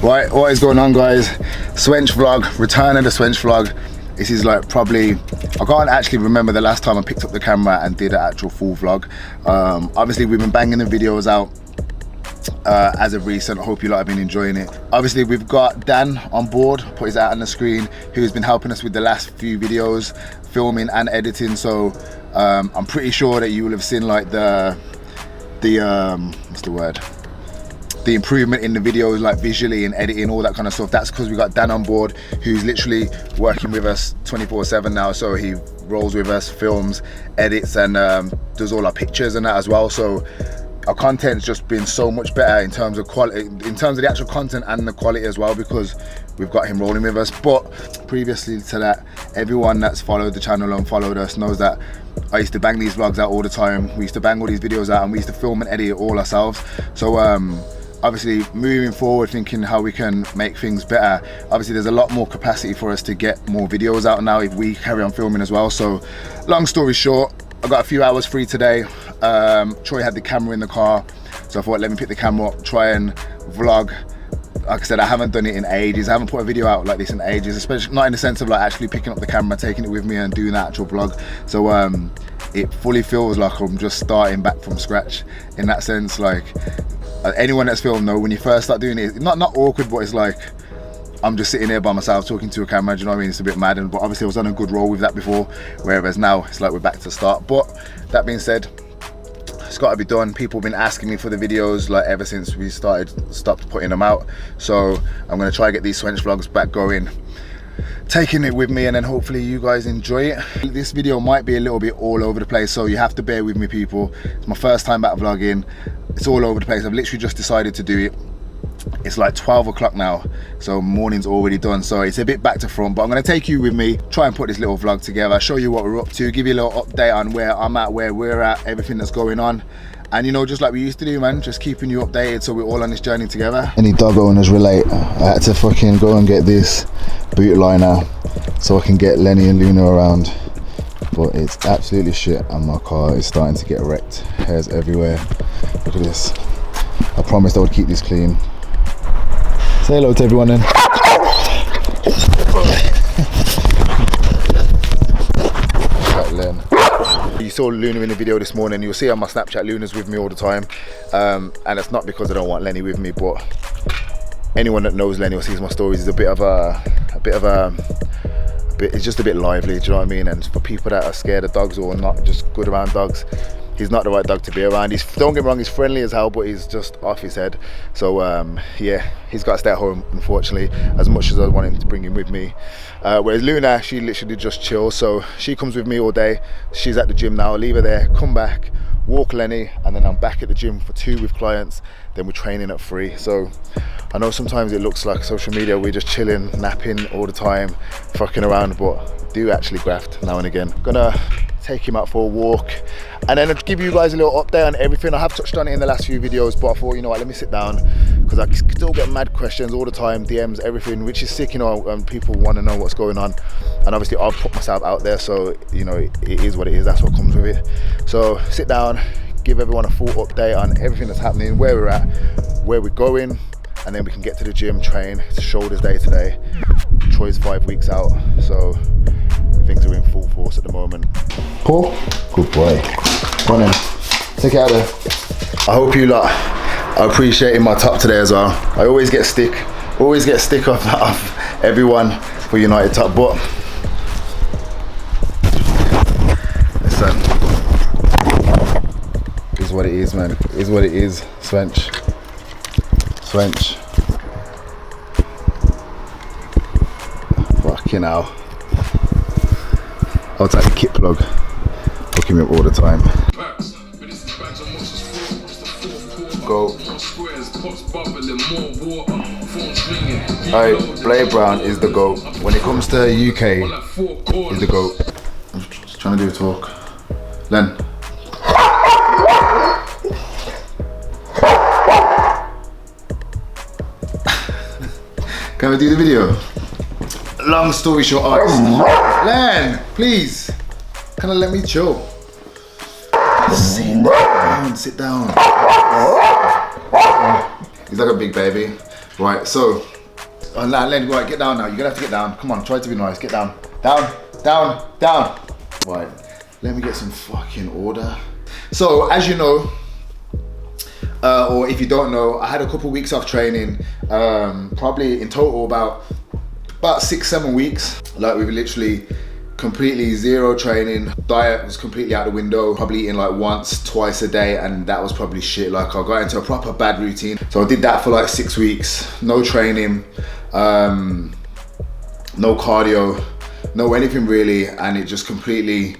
Right, what is going on, guys? Swench vlog, return of the Swench vlog. This is like probably, I can't actually remember the last time I picked up the camera and did an actual full vlog. Obviously we've been banging the videos out as of recent. I hope you lot have been enjoying it. Obviously we've got Dan on board, put his out on the screen, who's been helping us with the last few videos, filming and editing. So I'm pretty sure that you will have seen like the what's the word? The improvement in the videos, like visually and editing, all that kind of stuff. That's because we got Dan on board, who's literally working with us 24/7 now. So he rolls with us, films, edits, and does all our pictures and that as well. So our content's just been so much better in terms of quality, in terms of the actual content and the quality as well, because we've got him rolling with us. But previously to that, everyone that's followed the channel and followed us knows that I used to bang these vlogs out all the time. We used to bang all these videos out, and we used to film and edit it all ourselves. So obviously moving forward, thinking how we can make things better. Obviously there's a lot more capacity for us to get more videos out now if we carry on filming as well. So long story short, I got a few hours free today. Troy had the camera in the car, so I thought let me pick the camera up, try and vlog. Like I said, I haven't done it in ages. I haven't put a video out like this in ages, especially not in the sense of like actually picking up the camera, taking it with me and doing an actual vlog. So it fully feels like I'm just starting back from scratch in that sense. Like anyone that's filmed know, when you first start doing it, not awkward, but it's like I'm just sitting there by myself talking to a camera, do you know what I mean? It's a bit mad, but obviously I was on a good roll with that before, whereas now it's like we're back to start. But that being said, it's got to be done. People have been asking me for the videos like ever since we stopped putting them out. So I'm going to try and get these Swench vlogs back going, taking it with me, and then hopefully you guys enjoy it. This video might be a little bit all over the place, so you have to bear with me, people. It's my first time back vlogging. It's all over the place. I've literally just decided to do it. It's like 12 o'clock now, so morning's already done, so it's a bit back to front. But I'm going to take you with me, try and put this little vlog together, show you what we're up to, give you a little update on where I'm at, where we're at, everything that's going on. And you know, just like we used to do, man, just keeping you updated so we're all on this journey together. Any dog owners relate. I had to fucking go and get this boot liner so I can get Lenny and Luna around. But it's absolutely shit, and my car is starting to get wrecked. Hairs everywhere. Look at this. I promised I would keep this clean. Say hello to everyone then. Len. You saw Luna in the video this morning. You'll see on my Snapchat Luna's with me all the time, and it's not because I don't want Lenny with me, but anyone that knows Lenny or sees my stories is it's just a bit lively, do you know what I mean? And for people that are scared of dogs or not just good around dogs, he's not the right dog to be around. Don't get me wrong, he's friendly as hell, but he's just off his head. So yeah, he's got to stay at home, unfortunately, as much as I want him to bring him with me. Whereas Luna, she literally just chills, so she comes with me all day. She's at the gym now. I'll leave her there, come back, walk Lenny, and then I'm back at the gym for 2 with clients, then we're training at 3. So I know sometimes it looks like social media, we're just chilling, napping all the time, fucking around, but do actually graft now and again. Gonna take him out for a walk, and then I'll give you guys a little update on everything. I have touched on it in the last few videos, but I thought, you know what, let me sit down, because I still get mad questions all the time, DMs, everything, which is sick, you know, and people want to know what's going on. And obviously I've put myself out there, so you know, it is what it is, that's what comes with it. So sit down, give everyone a full update on everything that's happening, where we're at, where we're going, and then we can get to the gym, train. It's shoulders day today. Troy's 5 weeks out, so things are in full force at the moment. Paul, good boy. Come on in, take it out there. I hope you lot are appreciating my top today as well. I always get stick off everyone for United top, but listen, is what it is, man. Is what it is. Swench. Fucking hell. I'll take the kit plug. Hook him up all the time. Go. Alright, Blade Brown is the GOAT. When it comes to UK, he's the GOAT. I'm just trying to do a talk. Len. Can we do the video? Long story short, Len, please, can I let me chill? Sit down. He's like a big baby. Right, so, Len, right, get down now. You're gonna have to get down. Come on, try to be nice. Get down. Down, down, down. Right, let me get some fucking order. So, as you know, or if you don't know, I had a couple weeks off training, probably in total about 6-7 weeks. Like, we've literally completely zero training. Diet was completely out the window, probably eating like once, twice a day, and that was probably shit. Like, I got into a proper bad routine. So I did that for like 6 weeks, no training, no cardio, no anything really, and it just completely,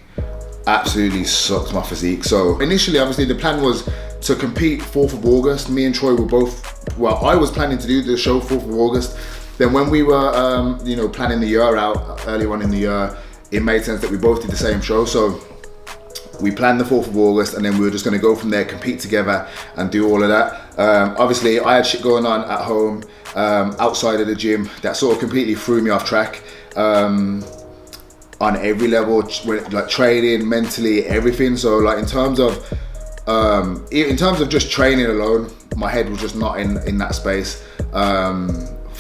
absolutely sucked my physique. So initially, obviously, the plan was to compete 4th of August. Me and Troy were both, well, I was planning to do the show 4th of August. Then when we were, you know, planning the year out earlier on in the year, it made sense that we both did the same show. So we planned the 4th of August, and then we were just gonna go from there, compete together and do all of that. Obviously, I had shit going on at home, outside of the gym, that sort of completely threw me off track. On every level, like training, mentally, everything. So like in terms of just training alone, my head was just not in that space.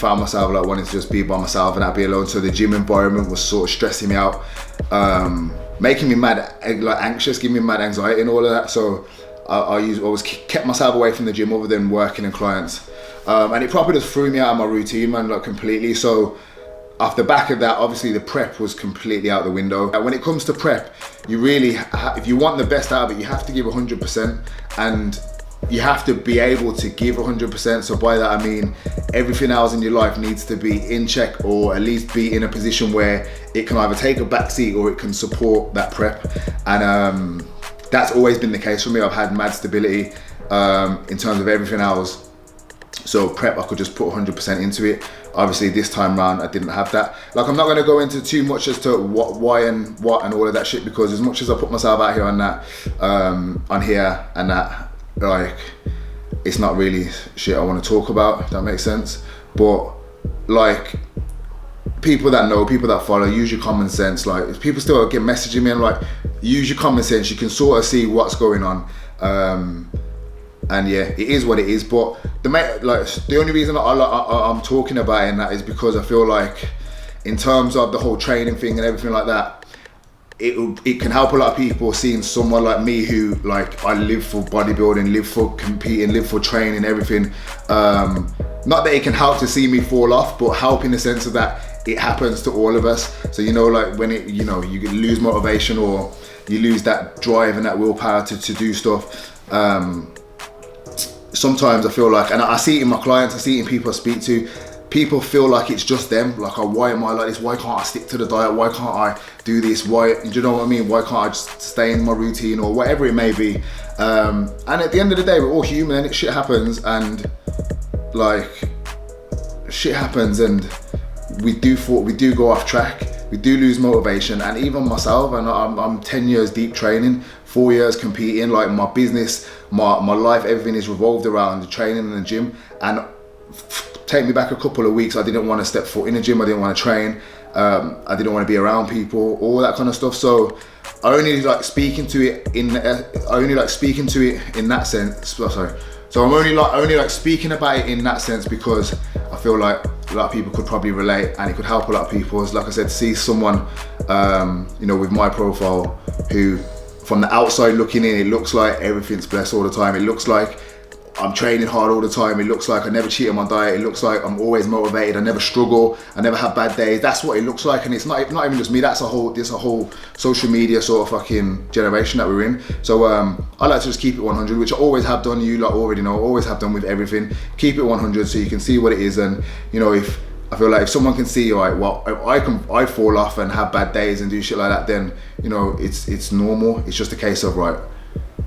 Found myself like wanting to just be by myself and not be alone. So the gym environment was sort of stressing me out, making me mad, like anxious, giving me mad anxiety and all of that. So I always kept myself away from the gym other than working and clients. And it probably just threw me out of my routine, man, like completely. So off the back of that, obviously the prep was completely out the window. When it comes to prep, you really, if you want the best out of it, you have to give 100%, and you have to be able to give 100%. So by that I mean everything else in your life needs to be in check, or at least be in a position where it can either take a back seat or it can support that prep. And that's always been the case for me. I've had mad stability in terms of everything else. So prep, I could just put 100% into it. Obviously this time round I didn't have that. Like, I'm not going to go into too much as to why and what and all of that shit, because as much as I put myself out here on that, on here and that, like, it's not really shit I want to talk about, if that makes sense. But like, people that know, people that follow, use your common sense. Like, people still get messaging me and like, use your common sense. You can sort of see what's going on. And yeah, it is what it is. But the only reason I'm talking about it and that is because I feel like, in terms of the whole training thing and everything like that, it can help a lot of people seeing someone like me who, like, I live for bodybuilding, live for competing, live for training, everything. Not that it can help to see me fall off, but help in the sense of that it happens to all of us. So, you know, like when it, you know, you lose motivation or you lose that drive and that willpower to do stuff. Sometimes I feel like, and I see it in my clients, I see it in people I speak to, people feel like it's just them. Like, oh, why am I like this? Why can't I stick to the diet? Why can't I do this? Why, do you know what I mean? Why can't I just stay in my routine or whatever it may be? And at the end of the day, we're all human and shit happens, and like, shit happens, and we do go off track. We do lose motivation, and even myself, and I'm 10 years deep training, 4 years competing, like my business, my life, everything is revolved around the training and the gym. And take me back a couple of weeks, I didn't want to step foot in the gym, I didn't want to train, I didn't want to be around people, all that kind of stuff. So I only like speaking to it in that sense. Sorry. So I'm only like speaking about it in that sense because I feel like a lot of people could probably relate, and it could help a lot of people. Like I said, to see someone, you know, with my profile, who from the outside looking in, it looks like everything's blessed all the time. It looks like I'm training hard all the time. It looks like I never cheat on my diet. It looks like I'm always motivated. I never struggle. I never have bad days. That's what it looks like. And it's not even just me. There's a whole social media sort of fucking generation that we're in. So I like to just keep it 100, which I always have done. You lot already know, always have done with everything. Keep it 100 so you can see what it is. And you know, if I feel like if someone can see, all right, well, if I fall off and have bad days and do shit like that, then you know, it's normal. It's just a case of, right,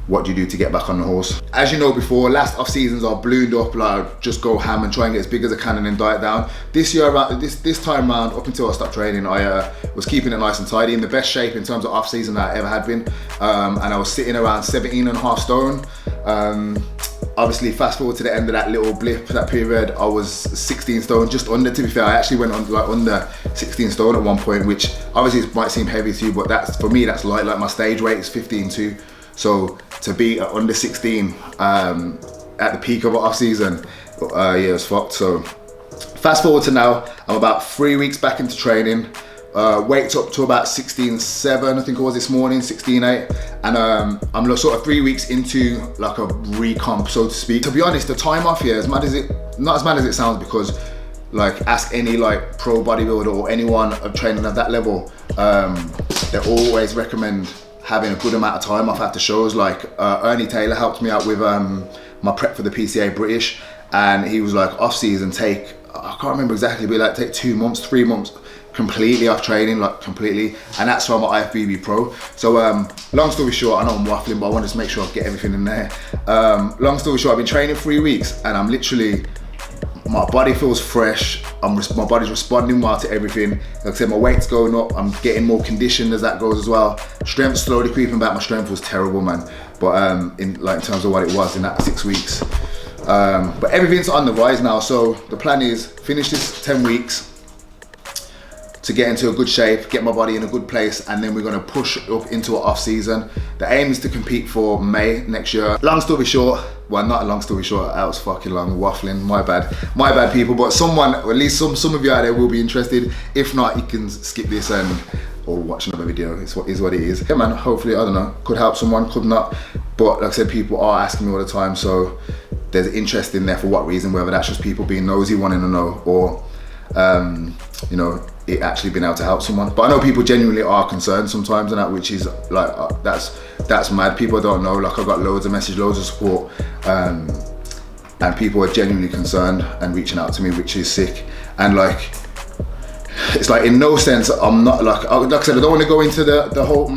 what do you do to get back on the horse? As you know before, last off seasons are ballooned up, like just go ham and try and get as big as I can and then diet down. This year, this time round, up until I stopped training, I was keeping it nice and tidy, in the best shape in terms of off season that I ever had been. And I was sitting around 17.5 stone. Obviously, fast forward to the end of that little blip, that period, I was 16 stone, just under, to be fair. I actually went on like under 16 stone at one point, which obviously might seem heavy to you, but that's, for me, that's light. Like my stage weight is 15.2. So to be under 16 at the peak of off season, yeah, it was fucked. So Fast forward to now, I'm about 3 weeks back into training. Weight's up to about 16.7, I think it was this morning, 16.8. And I'm sort of 3 weeks into like a recomp, so to speak. To be honest, the time off here, not as mad as it sounds, because like ask any like pro bodybuilder or anyone of training at that level, they always recommend having a good amount of time off after shows. Like Ernie Taylor helped me out with my prep for the PCA British, and he was like, off season take, I can't remember exactly, but like take 2 months, 3 months completely off training, like completely. And that's why I'm an IFBB pro. So long story short, I know I'm waffling, but I wanted to make sure I get everything in there. Long story short, I've been training 3 weeks, and I'm literally, my body feels fresh. My body's responding well to everything. Like I said, my weight's going up. I'm getting more conditioned as that goes as well. Strength's slowly creeping back. My strength was terrible, man. But in terms of what it was in that 6 weeks. But everything's on the rise now. So the plan is finish this 10 weeks to get into a good shape, get my body in a good place, and then we're gonna push up into an off season. The aim is to compete for May next year. Long story short, well, not a long story short, that was fucking long, waffling, my bad people, but someone, or at least some of you out there will be interested. If not, you can skip this or watch another video. It's what it is. Yeah man, hopefully, I don't know, could help someone, could not. But like I said, people are asking me all the time, so there's interest in there for what reason, whether that's just people being nosy, wanting to know, or you know, it actually been able to help someone. But I know people genuinely are concerned sometimes, and that, which is like, that's mad. People don't know, like I got loads of messages, loads of support, and people are genuinely concerned and reaching out to me, which is sick. And like, it's like in no sense, I'm not like I said, I don't want to go into the whole,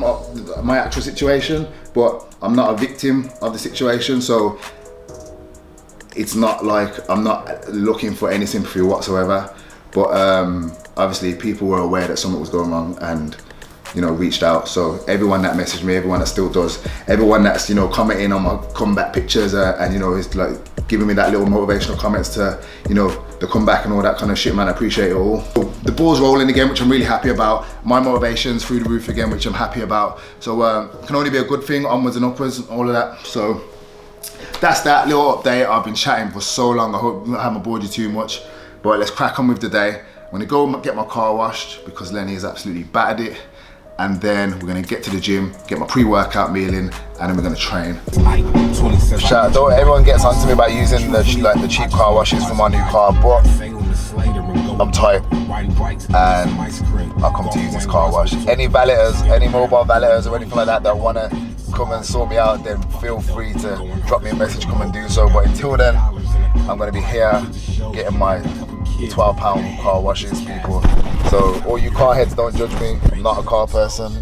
my actual situation, but I'm not a victim of the situation. So it's not like, I'm not looking for any sympathy whatsoever. But obviously people were aware that something was going wrong and, you know, reached out. So everyone that messaged me, everyone that still does, everyone that's, you know, commenting on my comeback pictures and, you know, is like giving me that little motivational comments to, you know, the comeback and all that kind of shit, man, I appreciate it all. The ball's rolling again, which I'm really happy about. My motivation's through the roof again, which I'm happy about. So it can only be a good thing, onwards and upwards, and all of that. So that's that little update. I've been chatting for so long. I hope I haven't bored you too much. But let's crack on with the day. I'm gonna go get my car washed because Lenny has absolutely battered it. And then we're gonna get to the gym, get my pre-workout meal in, and then we're gonna train. Shout out, everyone gets on to me about using the cheap car washes for my new car, but I'm tight and I'll come to use this car wash. Any valeters, any mobile valeters or anything like that that wanna come and sort me out, then feel free to drop me a message, come and do so. But until then, I'm gonna be here getting my £12 car washes, people. So all you car heads, don't judge me. I'm not a car person.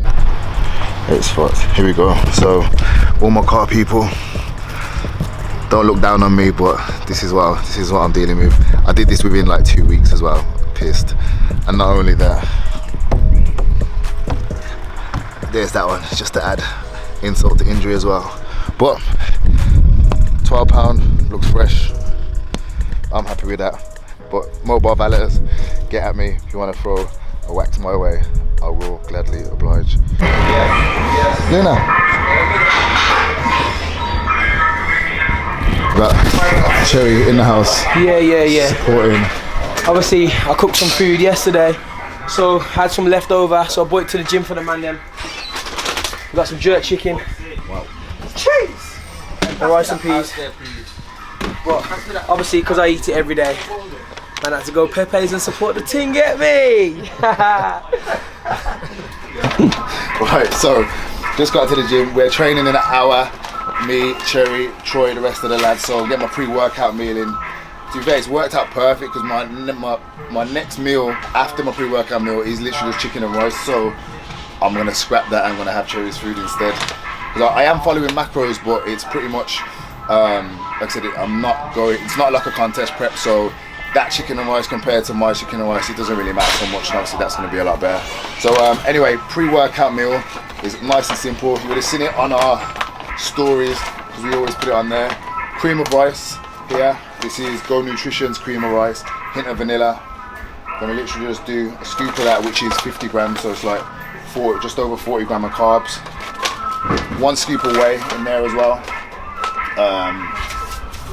It's fucked. Here we go. So all my car people, don't look down on me, but this is what I'm dealing with. I did this within like 2 weeks as well. Pissed. And not only that, there's that one, just to add insult to injury as well. But £12 looks fresh. I'm happy with that. But mobile valeters, get at me if you want to throw a wax my way. I will gladly oblige. Luna. Right, Cherry in the house. Yeah. Supporting. Obviously, I cooked some food yesterday, so had some leftover, so I brought it to the gym for the man then. We got some jerk chicken. Wow. Cheese! And rice and peas. But obviously, because I eat it every day, man, I had to go Pepe's and support the team, get me! Right, so just got to the gym. We're training in an hour. Me, Cherry, Troy, the rest of the lads. So get my pre-workout meal in. To be fair, it's worked out perfect because my next meal after my pre-workout meal is literally just chicken and rice. So I'm gonna scrap that. I'm gonna have Cherry's food instead. Because I am following macros, but it's pretty much like I said, it's not like a contest prep. So that chicken and rice compared to my chicken and rice, it doesn't really matter so much, and obviously that's going to be a lot better. So anyway, pre-workout meal is nice and simple. You would have seen it on our stories because we always put it on there. Cream of rice here. This is Go Nutrition's cream of rice, hint of vanilla. I'm going to literally just do a scoop of that, which is 50 grams, so it's like just over 40 grams of carbs. 1 scoop of whey in there as well.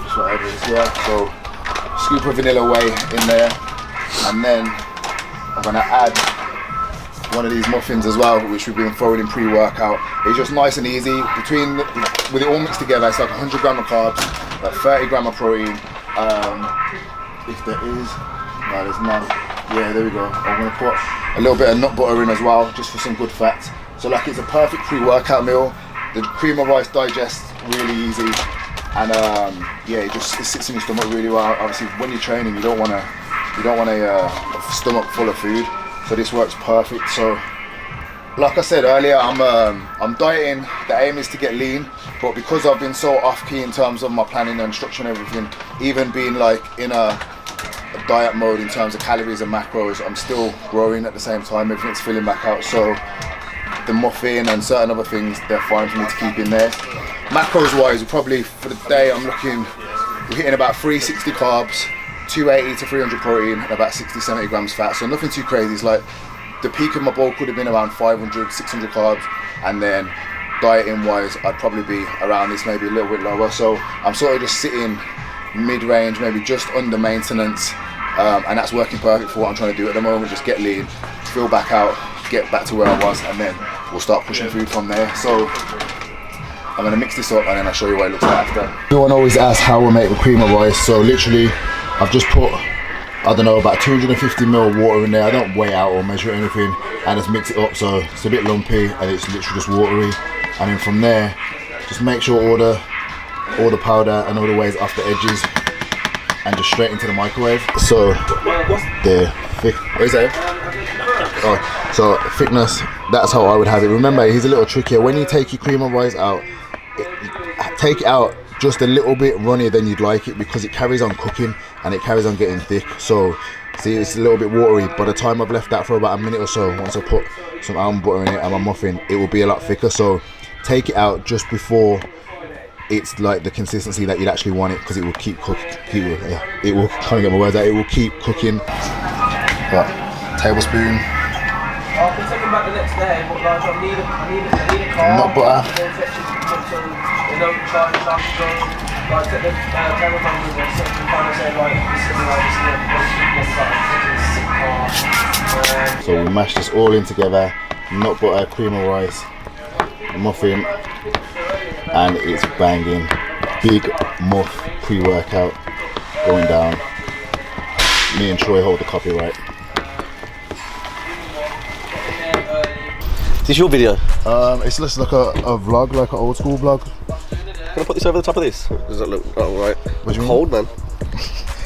Just whatever it is here. So scoop of vanilla whey in there, and then I'm gonna add one of these muffins as well, which we've been throwing in pre-workout. It's just nice and easy. With it all mixed together, it's like 100 gram of carbs, like 30 gram of protein. If there is, no, there's none. Yeah, there we go. I'm gonna put a little bit of nut butter in as well, just for some good fats. So like, it's a perfect pre-workout meal. The cream of rice digests really easy, and yeah, it sits in your stomach really well. Obviously, when you're training, you don't want a stomach full of food. So this works perfect. So like I said earlier, I'm dieting. The aim is to get lean, but because I've been so off key in terms of my planning and structure and everything, even being like in a diet mode in terms of calories and macros, I'm still growing at the same time. Everything's filling back out. So the muffin and certain other things, they're fine for me to keep in there. Macros wise, probably for the day, we're hitting about 360 carbs, 280 to 300 protein, and about 60-70 grams fat. So nothing too crazy. It's like the peak of my bulk would have been around 500, 600 carbs, and then dieting wise, I'd probably be around this, maybe a little bit lower. So I'm sort of just sitting mid-range, maybe just under maintenance, and that's working perfect for what I'm trying to do at the moment. Just get lean, fill back out, get back to where I was, and then we'll start pushing food from there. So I'm gonna mix this up, and then I'll show you what it looks like after. Everyone always asks how we make the cream of rice. So literally, I've just put, I don't know, about 250 ml water in there. I don't weigh out or measure anything, and just mix it up so it's a bit lumpy and it's literally just watery. And then from there, just make sure all the powder and all the whey's off the edges, and just straight into the microwave. So the thick, what is that? Oh, so thickness, that's how I would have it. Remember, here's a little trick here. When you take your cream of rice out, take it out just a little bit runnier than you'd like it, because it carries on cooking and it carries on getting thick. So see, it's a little bit watery. By the time I've left that for about a minute or so, once I put some almond butter in it and my muffin, it will be a lot thicker. So take it out just before it's like the consistency that you'd actually want it, because it will keep cooking. It will, can't get my words out, it will keep cooking. Tablespoon. I can take them back the next day, but like, I need a car. Nut butter. They don't try to go. Like, take the cameraman with us, so we kind of say, like, this is So we mash this all in together. Nut butter, cream of rice, muffin, and it's banging. Big muff pre-workout going down. Me and Troy hold the copyright. Is this your video? It's just like a vlog, like an old school vlog. Can I put this over the top of this? Does that look alright? What do you cold, mean? Man.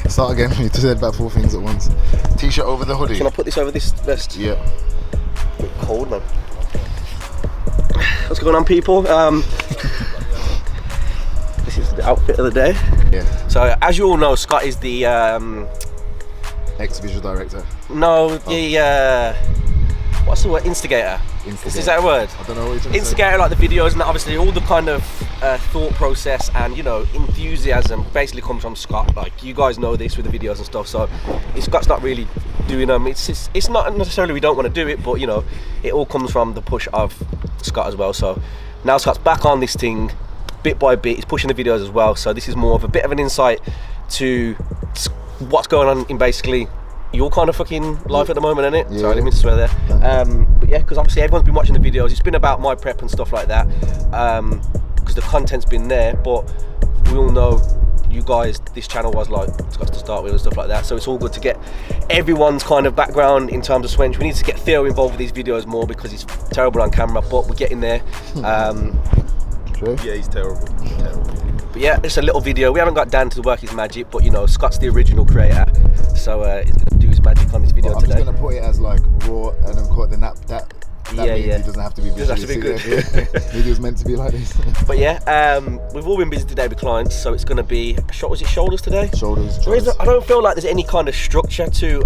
Start again. You just said about 4 things at once. T-shirt over the hoodie. Can I put this over this vest? Yeah. Cold, man. What's going on, people? This is the outfit of the day. Yeah. So, as you all know, Scott is the ex-visual director. No, the what's the word? Instigator. Is that a word? I don't know what you're trying to Instigator, say. like the videos, and obviously all the kind of thought process and, you know, enthusiasm basically comes from Scott. Like, you guys know this with the videos and stuff. So Scott's not really doing them. It's not necessarily we don't want to do it, but, you know, it all comes from the push of Scott as well. So now Scott's back on this thing bit by bit. He's pushing the videos as well. So this is more of a bit of an insight to what's going on in basically your kind of fucking life at the moment, innit? Yeah. Sorry, I didn't mean to swear there. But yeah, because obviously everyone's been watching the videos. It's been about my prep and stuff like that, because the content's been there. But we all know you guys, this channel was like Scott's to start with and stuff like that. So it's all good to get everyone's kind of background in terms of Swench. We need to get Theo involved with these videos more because he's terrible on camera, but we're getting there. True. Yeah, he's terrible. But yeah, it's a little video. We haven't got Dan to work his magic, but you know, Scott's the original creator, so he's gonna do his magic on this video today. I'm just gonna put it as like raw and then cut the nap. That means it doesn't have to be visually. Doesn't have to be good. Video's meant to be like this. But yeah, we've all been busy today with clients, so it's gonna be was it shoulders today? Shoulders. I don't feel like there's any kind of structure to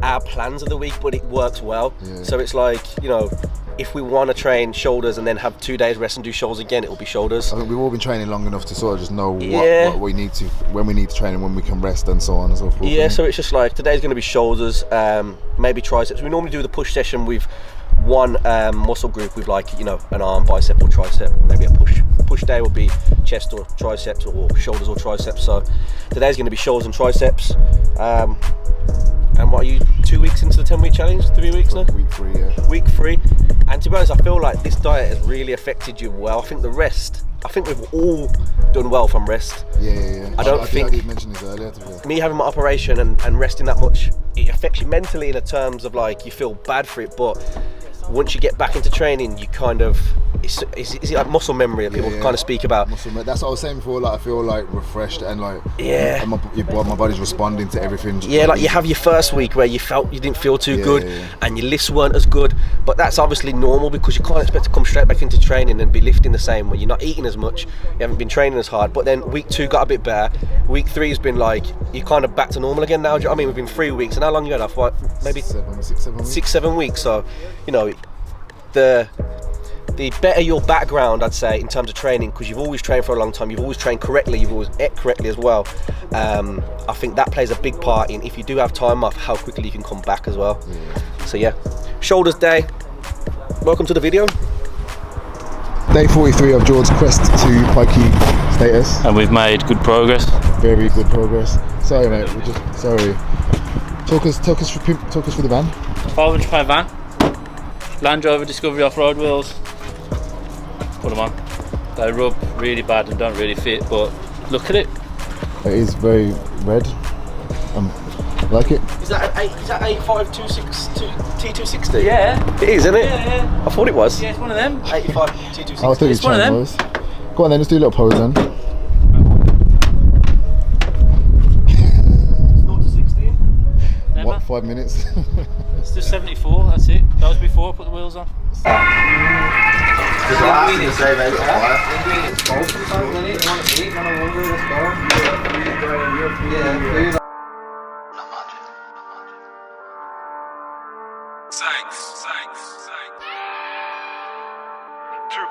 our plans of the week, but it works well. Yeah. So it's like, you know, if we want to train shoulders and then have 2 days rest and do shoulders again, it will be shoulders. I think we've all been training long enough to sort of just know what we need to, when we need to train and when we can rest and so on and so forth. Yeah, so it's just like today's going to be shoulders, maybe triceps. We normally do the push session with one muscle group with, like, you know, an arm, bicep or tricep, maybe a push push day will be chest or triceps, or shoulders or triceps. So today's going to be shoulders and triceps. And what are you, 2 weeks into the 10-week challenge? 3 weeks now? Week 3, yeah. Week 3. And to be honest, I feel like this diet has really affected you well. I think the rest, I think we've all done well from rest. Yeah. I think I did mention this earlier, to be honest. Me having my operation and resting that much, it affects you mentally in the terms of like you feel bad for it, but once you get back into training, you kind of, is it like muscle memory that people kind of speak about? That's what I was saying before, like I feel like refreshed and like and my body's responding to everything. Yeah, like you have your first week where you didn't feel too good and your lifts weren't as good, but that's obviously normal because you can't expect to come straight back into training and be lifting the same when you're not eating as much, you haven't been training as hard. But then week 2 got a bit better. Week 3 has been like, you're kind of back to normal again now. Do you know what I mean? We've been 3 weeks, and how long you had off? What, maybe 6-7 weeks. So, you know, the better your background, I'd say, in terms of training, because you've always trained for a long time, you've always trained correctly, you've always ate correctly as well. I think that plays a big part in, if you do have time off, how quickly you can come back as well. So yeah, shoulders day. Welcome to the video. Day 43 of George's quest to Pikey status. And we've made good progress. Very good progress. Sorry mate, sorry. Talk us through the van. £500 van. Land Rover Discovery off-road wheels. Put them on. They rub really bad and don't really fit, but look at it. It is very red. Like it. Is that A5262 T260? Yeah. It is, isn't it? Yeah. I thought it was. Yeah, it's one of them. 85 T260. I thought It's one of them. Go on then, let's do a little pose then. 0 to 16. Never. What, 5 minutes? It's just 74, that's it. That was before I put the wheels on. Two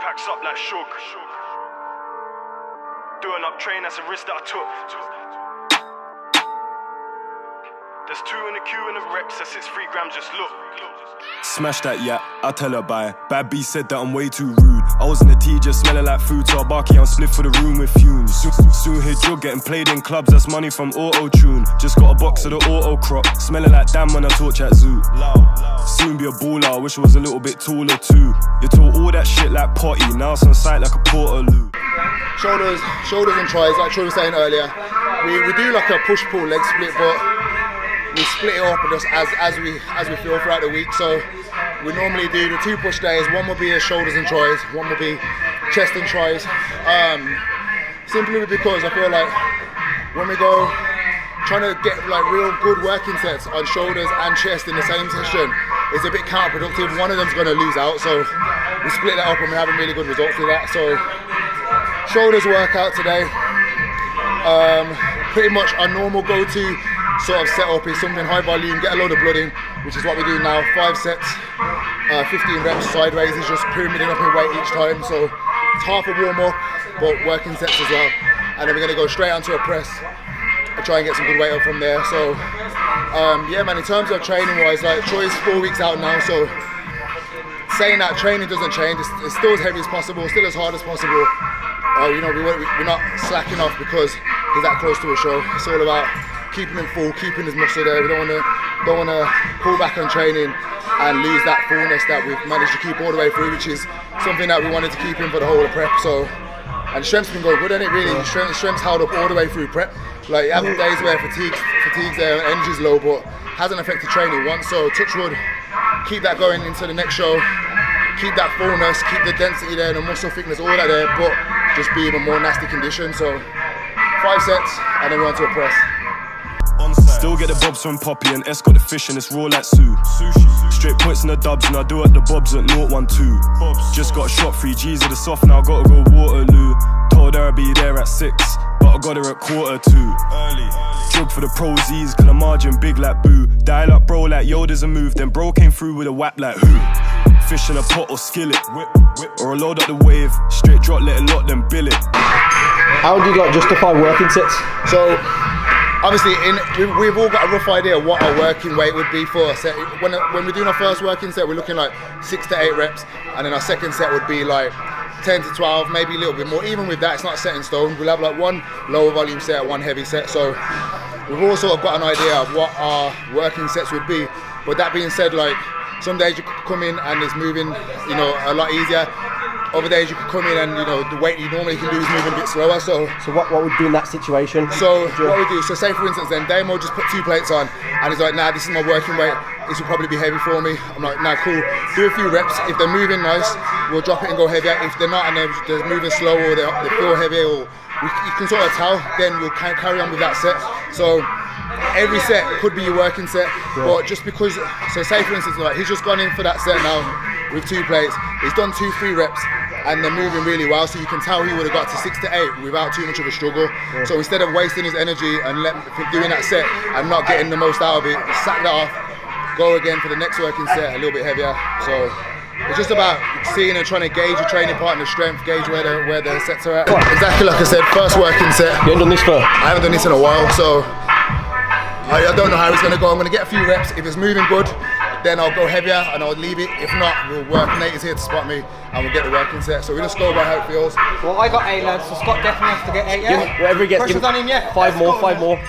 packs up like Shug. Doing up train, that's a risk that I took. There's 2 in the queue in the Rex, that's 3 grams, just look. Smash that, yeah, I'll tell her bye. Bad B said that I'm way too rude. I was in the tea just smelling like food, so I barky on split for the room with fumes. Soon hit Jug getting played in clubs, that's money from auto-tune. Just got a box of the auto crop, smelling like damn when I torch at zoo. Soon be a baller, I wish I was a little bit taller too. You talk all that shit like potty, now it's on sight like a Portaloo. Shoulders and tries, like Troy was saying earlier. We do like a push-pull leg split, but we split it up just as we feel throughout the week. So we normally do the 2 push days. One will be a shoulders and tries, one will be chest and tries. Simply because I feel like when we go trying to get like real good working sets on shoulders and chest in the same session, it's a bit counterproductive. One of them's going to lose out, so we split that up and we're having really good results with that. So shoulders workout today. Pretty much our normal go-to sort of setup is something high volume, get a load of blood in, which is what we do now. 5 sets, 15 reps sideways, is just pyramiding up in weight each time. So it's half a warm up, but working sets as well. And then we're gonna go straight onto a press and try and get some good weight up from there. So yeah man, in terms of training wise, like Troy's 4 weeks out now, so saying that training doesn't change, it's still as heavy as possible, still as hard as possible. You know, we're not slacking off because he's that close to a show. It's all about keeping him full, keeping his muscle there. We don't want to pull back on training and lose that fullness that we've managed to keep all the way through, which is something that we wanted to keep in for the whole of prep. So, and strength's been going good, hasn't it? Really, strength's held up all the way through prep. Like you have days where fatigue's there and energy's low, but hasn't affected training once. So touch wood, keep that going into the next show. Keep that fullness, keep the density there, the muscle thickness, all that there, but just be in a more nasty condition. So 5 sets and then we're on to a press. Still get the bobs from Poppy and S got the fish and it's raw like Sue. Straight points in the dubs and I do at the bobs at 012. Just got a shot 3 G's of the soft, now I gotta go Waterloo. Told her I'd be there at 6, but I got her at 1:45. Drug for the prosies, cause the margin big like boo. Dial up bro like yo there's a move, then bro came through with a whap like who? Fish in a pot or skillet, or a load up the wave, straight drop let it lock then bill it. How do you like justify working sets? So obviously we've all got a rough idea what our working weight would be for a set. When we're doing our first working set, we're looking like 6 to 8 reps, and then our second set would be like 10 to 12, maybe a little bit more. Even with that, it's not set in stone. We'll have like one lower volume set, one heavy set. So we've all sort of got an idea of what our working sets would be. But that being said, like some days you could come in and it's moving, you know, a lot easier. Other days you could come in and, you know, the weight you normally can do is moving a bit slower. So what would you do in that situation? So what we do, so say for instance then, Damo just put 2 plates on and he's like, nah, this is my working weight, this will probably be heavy for me. I'm like, nah, cool, do a few reps. If they're moving nice, we'll drop it and go heavier. If they're not and they're moving slow or they feel heavy or you can sort of tell, then we'll carry on with that set. So every set could be your working set, but just because, so say for instance, like he's just gone in for that set now with 2 plates, he's done 2-3 reps and they're moving really well, so you can tell he would have got to 6 to 8 without too much of a struggle. So instead of wasting his energy and doing that set and not getting the most out of it, sack that off, go again for the next working set a little bit heavier. So it's just about seeing and trying to gauge your training partner's strength, gauge where the sets are at. Exactly like I said, first working set. You haven't done this for? I haven't done this in a while, so I don't know how it's going to go. I'm going to get a few reps. If it's moving good, then I'll go heavier and I'll leave it. If not, we'll work. Nate is here to spot me and we'll get the working set. So we'll just go by how it feels. Well, I got 8 lads, so Scott definitely has to get 8, yeah? Whatever he gets, pressure's on him, yeah? 5 more, 5 more.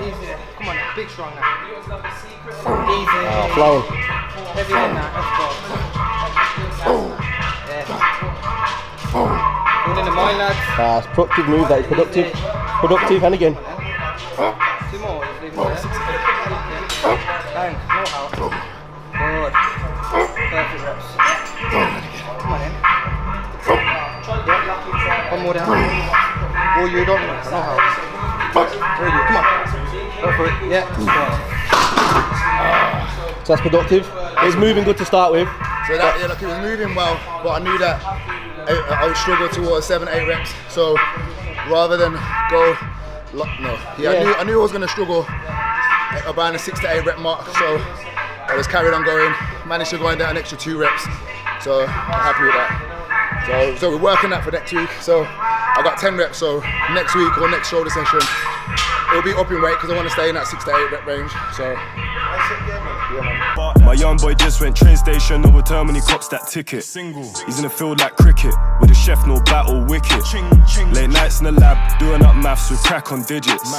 Easy. Come on, big strong now. Easy. Flowing. Heavy in that, let's go. Yeah. Going in the mine, lads. It's productive move, that is productive. Productive, and again. 2 more, just leave it there. Bang, no how. Good. Perfect reps. Come on in. Yeah. 1 more down. Oh, you don't know how. Where are you? Come on. Go for it. Yeah. So that's productive. It was moving good to start with. So that, yeah, look, it was moving well, but I knew that I would struggle towards 7-8 reps. So rather than go, I knew I was going to struggle around the 6 to 8 rep mark. So I just carried on going, managed to go in there an extra 2 reps. So I'm happy with that. So we're working that for next week. So I got 10 reps. So next week or next shoulder session, it'll be up in weight because I want to stay in that 6 to 8 rep range. So. My young boy just went train station, overturned when he cops that ticket. He's in the field like cricket, with a chef no battle wicket. Late nights in the lab, doing up maths with crack on digits.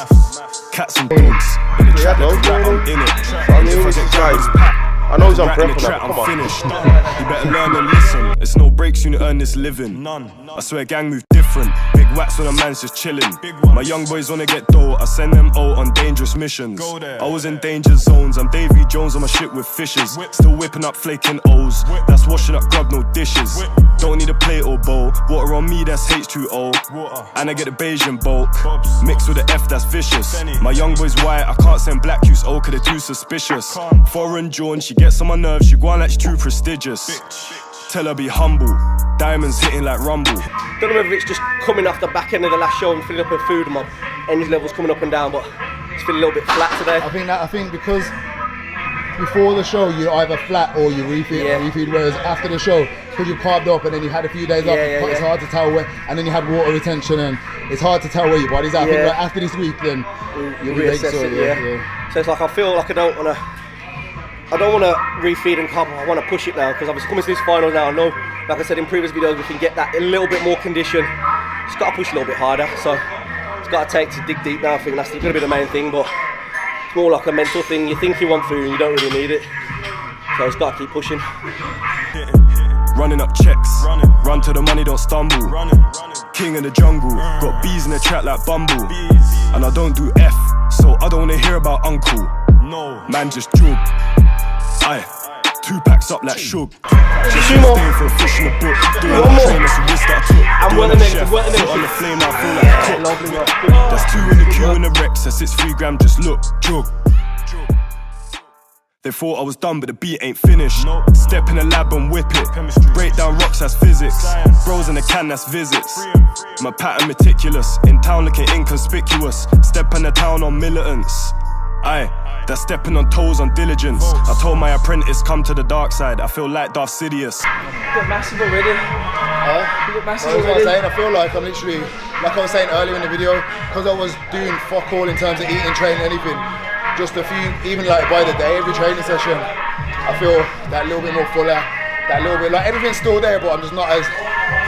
Cats and dogs, in the trap like a rat, I'm in it. If I get guys packed, I know he's on rat in prep the for trap, that, I'm come on. finished. You better learn and listen. It's no breaks, you need to earn this living. None. I swear gang move different. Big wax when a man's just chilling. My young boys wanna get dough, I send them out on dangerous missions. I was in danger zones, I'm Davy Jones on my ship with fishes. Still whipping up flaking O's, that's washing up grub, no dishes. Don't need a plate or bowl, water on me, that's H2O. And I get the Bayesian bulk, mixed with the F, that's vicious. My young boy's white, I can't send black use, oh, cause they're too suspicious. Foreign John, she gets on my nerves, she go on like she's too prestigious. Tell her be humble, diamonds hitting like rumble. Don't know whether it's just coming off the back end of the last show and filling up with food and my energy levels coming up and down, but it's feeling a little bit flat today. I think because before the show you're either flat or you refeed, whereas after the show, because you carved up and then you had a few days off, it's hard to tell where, and then you had water retention and it's hard to tell where your body's at. I think like after this week then you'll reassess it, So it's like I feel like I don't want to refeed and carb. I want to push it now because obviously coming to this final now, I know, like I said in previous videos, we can get that a little bit more condition. Just got to push a little bit harder. So it's got to take to dig deep now. I think that's going to be the main thing, but it's more like a mental thing. You think you want food and you don't really need it. So it's got to keep pushing. Running up checks, run to the money, don't stumble. King in the jungle, got bees in the trap like Bumble. And I don't do F, so I don't wanna hear about uncle. Man just jug. Aye, 2 packs up like Shug. Just staying for a fish in the book. Doing the train, that's the risk that I took. I'm Doing well the next, chef, well next. put on the flame, I feel like a cook. That's 2 in the queue in the Rex, that's 3 gram, just look, jug. They thought I was done, but the beat ain't finished. Step in the lab and whip it. Break down rocks, that's physics. Bros in the can, that's visits. My pattern meticulous. In town looking inconspicuous. Step in the town on militants. Aye, that's stepping on toes on diligence. I told my apprentice, come to the dark side. I feel like Darth Sidious. You look massive already. You look massive That's what I'm already. saying. I feel like I'm literally, like I was saying earlier in the video, because I was doing fuck all in terms of eating, training, anything. Just a few, even like by the day, every training session, I feel that little bit more fuller, that little bit, like everything's still there, but I'm just not as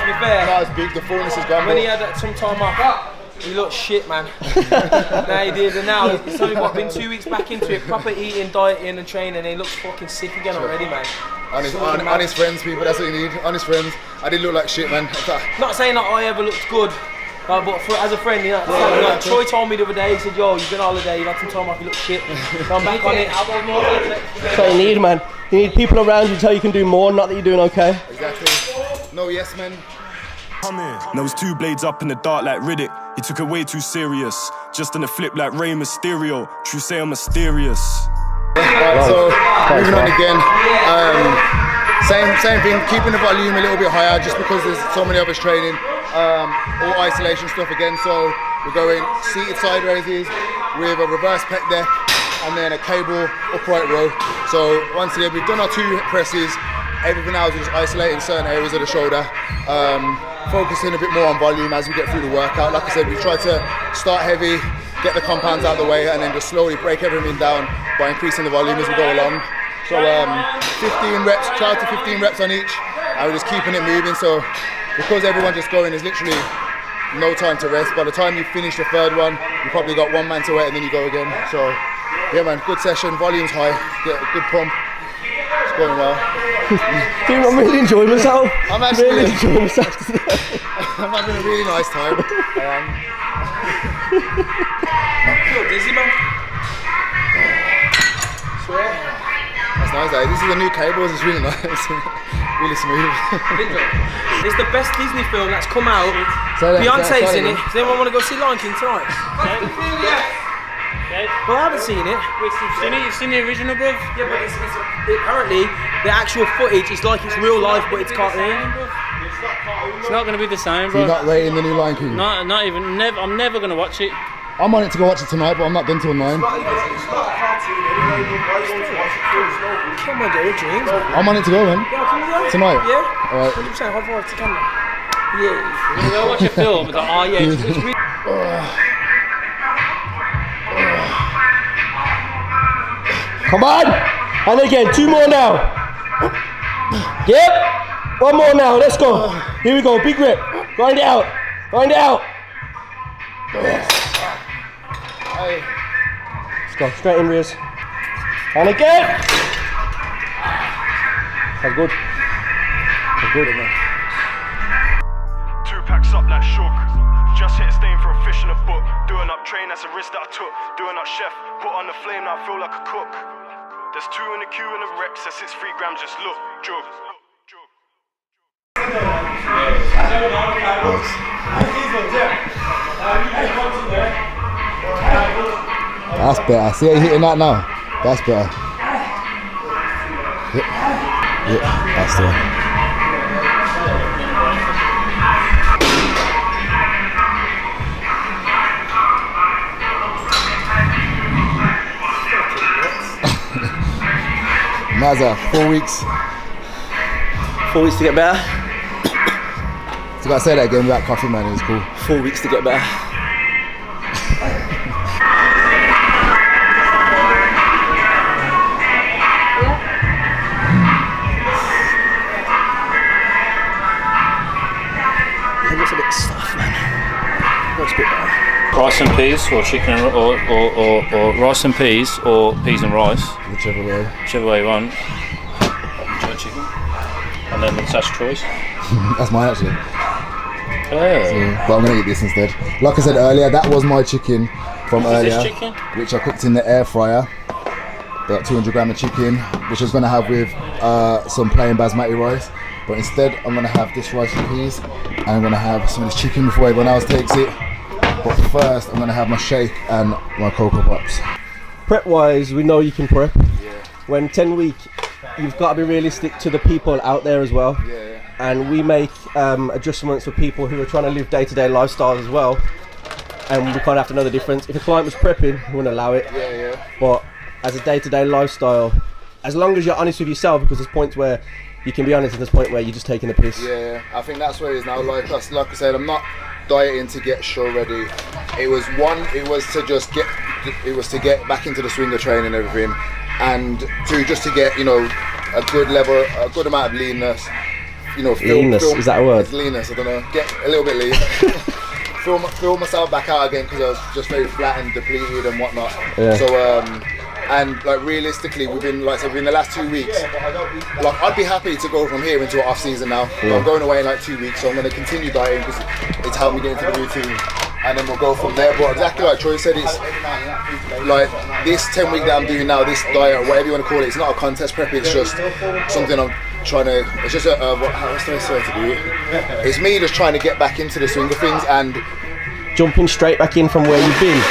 be fair, not as big. The fullness is gone. when he had some time off, he looked shit, man. Now he did, and now it's only been 2 weeks back into it, proper eating, dieting, and training, and he looks fucking sick again already, man. Honest friends, people. That's what you need. Honest friends. I did look like shit, man. Not saying that I ever looked good. But as a friend, you know, like Troy told me the other day, he said, yo, you've been on holiday, you've had some time off, you look shit. So I'm back on it. That's what you need, man. You need people around you to tell you can do more, not that you're doing okay. Exactly. No yes, man. Come here. There was 2 blades up in the dark like Riddick. He took it way too serious. Just in a flip like Rey Mysterio. True say I'm mysterious. Right, so moving on again. Same thing. Keeping the volume a little bit higher, just because there's so many of us training. All isolation stuff again. So we're going seated side raises with a reverse pec deck and then a cable upright row. So once again, we've done our 2 presses. Everything else is just isolating certain areas of the shoulder. Focusing a bit more on volume as we get through the workout. Like I said, we try to start heavy, get the compounds out of the way, and then just slowly break everything down by increasing the volume as we go along. So 15 reps, try to 15 reps on each, and we're just keeping it moving. So because everyone's just going, there's literally no time to rest. By the time you finish the 3rd one, you probably got 1 man to wait, and then you go again. So yeah, man, good session, volume's high, get a good pump. It's going well. Dude, I'm really enjoying myself. I'm actually really enjoying myself today. I'm having a really nice time. Feel dizzy, man. Swear. That's nice, eh? This is the new cables, it's really nice. Really smooth. It's the best Disney film that's come out. Beyonce's in it. Does anyone want to go see Lion King tonight? Well, I haven't seen it. You've seen the original, bruv? Yeah, but apparently the actual footage is like it's real life, but it's cartoon. It's not going to be the same, So you're bro. not rating the new Lion King? Not even. I'm never going to watch it. I'm on it to go watch it tonight, but I'm not done till 9. Come on, do your dreams. I'm on it to go, man. Yeah, come on, Tonight? Yeah. Alright. 100% high five to camera. Yeah. We're going to go watch a film. It's like, oh yeah, it's really... Come on! And again, 2 more now. Yep. 1 more now, let's go. Here we go, big rip. Grind it out. Grind it out. Let's go, straight in, Riz. And again. That's good. That's good, man. 2 packs up like shook. Just hit a stain for a fish in a book. Doing up train, that's a risk that I took. Doing up chef, put on the flame, now I feel like a cook. There's 2 in the queue in the Rex, that's 3 grams, just look. Jug. That's better. See how you're hitting that now? That's better. Yep, that's the one. Mazza, 4 weeks. 4 weeks to get better. So I gotta say that again without coffee, man. It was cool. 4 weeks to get better. It looks a bit soft, man. Looks a bit better. Rice and peas, or chicken, or rice and peas, or peas and rice. Whichever way. Whichever way you want. Enjoy chicken. And then the Sash choice. That's mine actually. Oh. But I'm gonna eat this instead. Like I said earlier, that was my chicken from earlier, This chicken? which I cooked in the air fryer. About 200 grams of chicken, which I was gonna have with some plain basmati rice. But instead, I'm gonna have this rice and peas, and I'm gonna have some of this chicken before everyone else takes it. But first, I'm gonna have my shake and my Cocoa Pops. Prep wise, we know you can prep. Yeah. When 10 week, you've got to be realistic to the people out there as well. Yeah. And we make adjustments for people who are trying to live day-to-day lifestyles as well. And we kind of have to know the difference. If a client was prepping, we wouldn't allow it. Yeah. But as a day-to-day lifestyle, as long as you're honest with yourself, because there's points where you can be honest and there's point where you're just taking the piss. Yeah, I think that's where it is now. Like I said, I'm not dieting to get show ready. It was to get back into the swing of training and everything, and to get, you know, a good level, a good amount of leanness, you know, leanness, is that a word? It's leanness, I don't know, get a little bit lean. Fill myself back out again because I was just very flat and depleted and whatnot. Yeah. So and like realistically, within the last 2 weeks, like I'd be happy to go from here into an off season now. I'm going away in like 2 weeks, so I'm going to continue dieting because it's helped me get into the routine, and then we'll go from there. But exactly like Troy said, it's like this 10-week that I'm doing now, this diet, whatever you want to call it, it's not a contest prep. It's just something I'm trying to. It's just what's the way to do it? It's me just trying to get back into the swing of things, and jumping straight back in from where you've been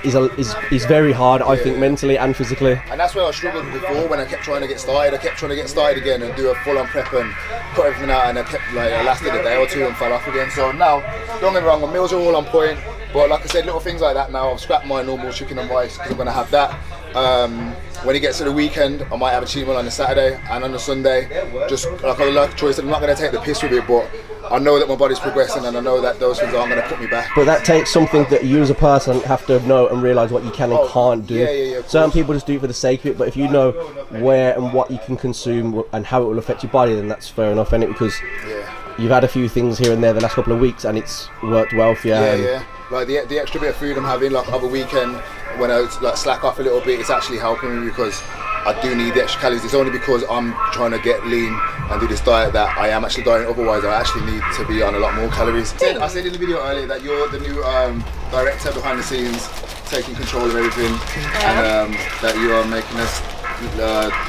is very hard, I think, mentally and physically. And that's where I struggled before when I kept trying to get started. I kept trying to get started again and do a full-on prep and cut everything out, and I lasted a day or two and fell off again. So now, don't get me wrong, my meals are all on point, but like I said, little things like that now. I've scrapped my normal chicken and rice because I'm going to have that. When it gets to the weekend, I might have a cheat meal on a Saturday and on a Sunday. Just like Troy said, I'm not going to take the piss with it, but I know that my body's progressing, and I know that those things aren't going to put me back. But that takes something that you as a person have to know and realise what you can and can't do. Yeah, certain people just do it for the sake of it, but if you know where and what you can consume and how it will affect your body, then that's fair enough, isn't it? Because you've had a few things here and there the last couple of weeks and it's worked well for you. Yeah. Like the extra bit of food I'm having, like over weekend, when I like slack off a little bit, it's actually helping me because I do need the extra calories. It's only because I'm trying to get lean and do this diet that I am actually dieting. Otherwise, I actually need to be on a lot more calories. I said in the video earlier that you're the new director behind the scenes, taking control of everything, and that you are making us,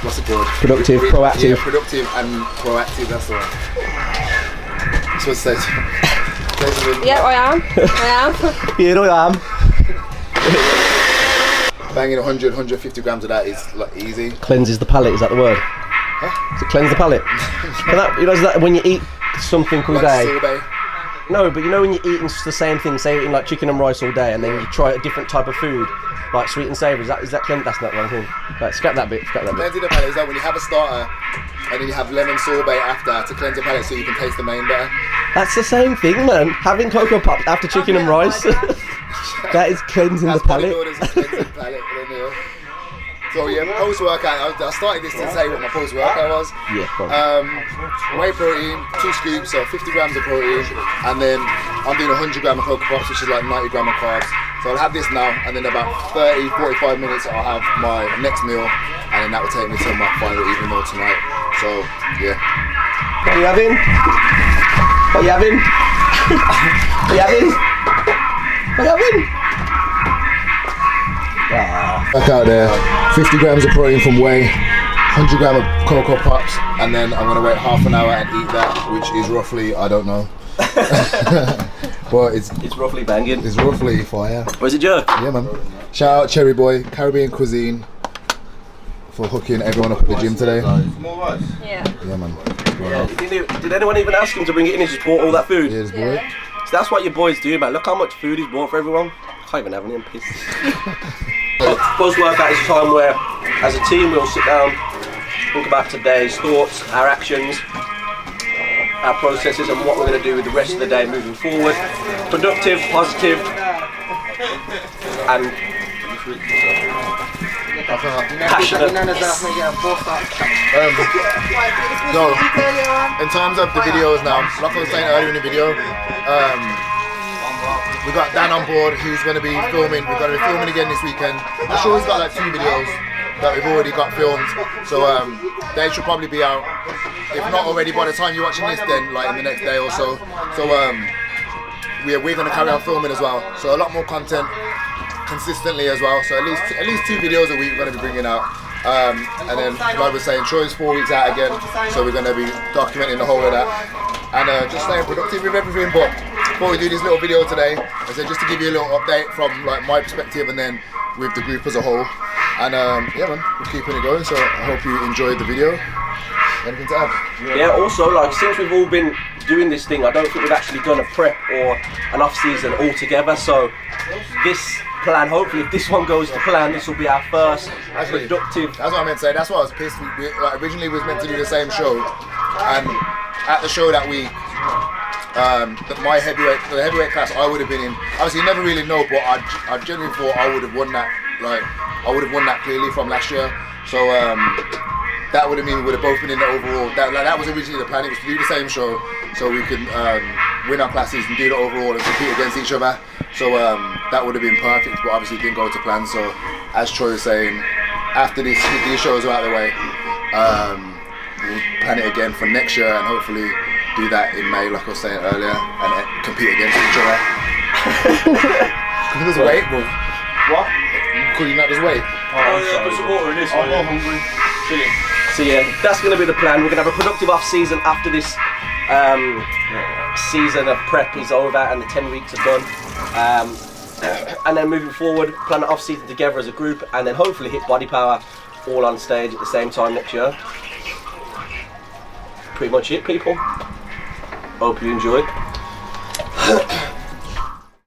what's it called? Productive, proactive. Yeah, productive and proactive, that's the one. That's what it says. Yeah, I am. Here I am. Banging 100, 150 grams of that is like easy. Cleanses the palate, is that the word? Huh? Does it cleanse the palate? You know, is that when you eat something all Like day? sorbet. No, but you know when you're eating the same thing, say eating like chicken and rice all day, and then you try a different type of food, like sweet and savoury, is that cleanse? That's not the wrong thing. Right, scrap that bit, Cleansing the palate is like when you have a starter and then you have lemon sorbet after to cleanse the palate so you can taste the main better. That's the same thing, man. Having Cocoa Pops after chicken and rice, that is cleansing the palate. So yeah, post-workout, I started this to say what my post-workout was. Yeah, probably. Whey protein, 2 scoops, so 50 grams of protein, and then I'm doing 100 grams of Cocoa Pops, which is like 90 grams of carbs. So I'll have this now, and then about 30-45 minutes I'll have my next meal, and then that will take me to my final evening meal tonight. So yeah. What are you having? What are you having? What are you having? What are you having? Back out there, 50 grams of protein from whey, 100 grams of Cocoa Pops, and then I'm gonna wait half an hour and eat that, which is roughly, I don't know. But it's roughly banging. It's roughly fire. Where's it jerk? Yeah, man. Shout out Cherry Boy, Caribbean Cuisine, for hooking everyone up at the gym today. Yeah. Yeah, man. Did anyone even ask him to bring it in? He just bought all that food. Yeah, this boy. So that's what your boys do, man. Look how much food he's bought for everyone. I can't even have any. I'm pissed. Post-workout is a time where, as a team, we'll sit down, think about today's thoughts, our actions, our processes, and what we're going to do with the rest of the day moving forward. Productive, positive, and passionate. So, in terms of the videos now, like I was saying earlier in the video, we got Dan on board who's going to be filming. We're going to be filming again this weekend. I'm sure he's got like 2 videos that we've already got filmed. So they should probably be out, if not already by the time you're watching this, then like in the next day or so. So we're going to carry on filming as well. So a lot more content consistently as well. So at least 2 videos a week we're going to be bringing out. And then like I was saying, Troy's 4 weeks out again. So we're going to be documenting the whole of that. And just staying productive with everything. But before we do this little video today, I said just to give you a little update from like my perspective and then with the group as a whole. And yeah, man, we're keeping it going. So I hope you enjoyed the video. Anything to add? Yeah, also, like, since we've all been doing this thing, I don't think we've actually done a prep or an off-season all together. So this plan, hopefully if this one goes to plan, this will be our first productive. That's what I meant to say. That's why I was pissed. We like, originally we was meant to do the same show, and at the show that week, the heavyweight class I would have been in. Obviously, you never really know, but I genuinely thought I would have won that. Like, I would have won that clearly from last year. So that would have mean we would have both been in the overall. That was originally the plan. It was to do the same show so we can win our classes and do the overall and compete against each other. So that would have been perfect, but obviously didn't go to plan. So as Troy was saying, after these shows are out of the way, we'll plan it again for next year and hopefully do that in May, like I was saying earlier, and compete against each other. Can you just wait, bro? What? Could you not just wait? Put some water in this. I'm hungry. So yeah, that's going to be the plan. We're going to have a productive off-season after this season of prep is over and the 10 weeks are done. And then moving forward, plan an off-season together as a group and then hopefully hit Body Power all on stage at the same time next year. Pretty much it, people. Hope you enjoyed.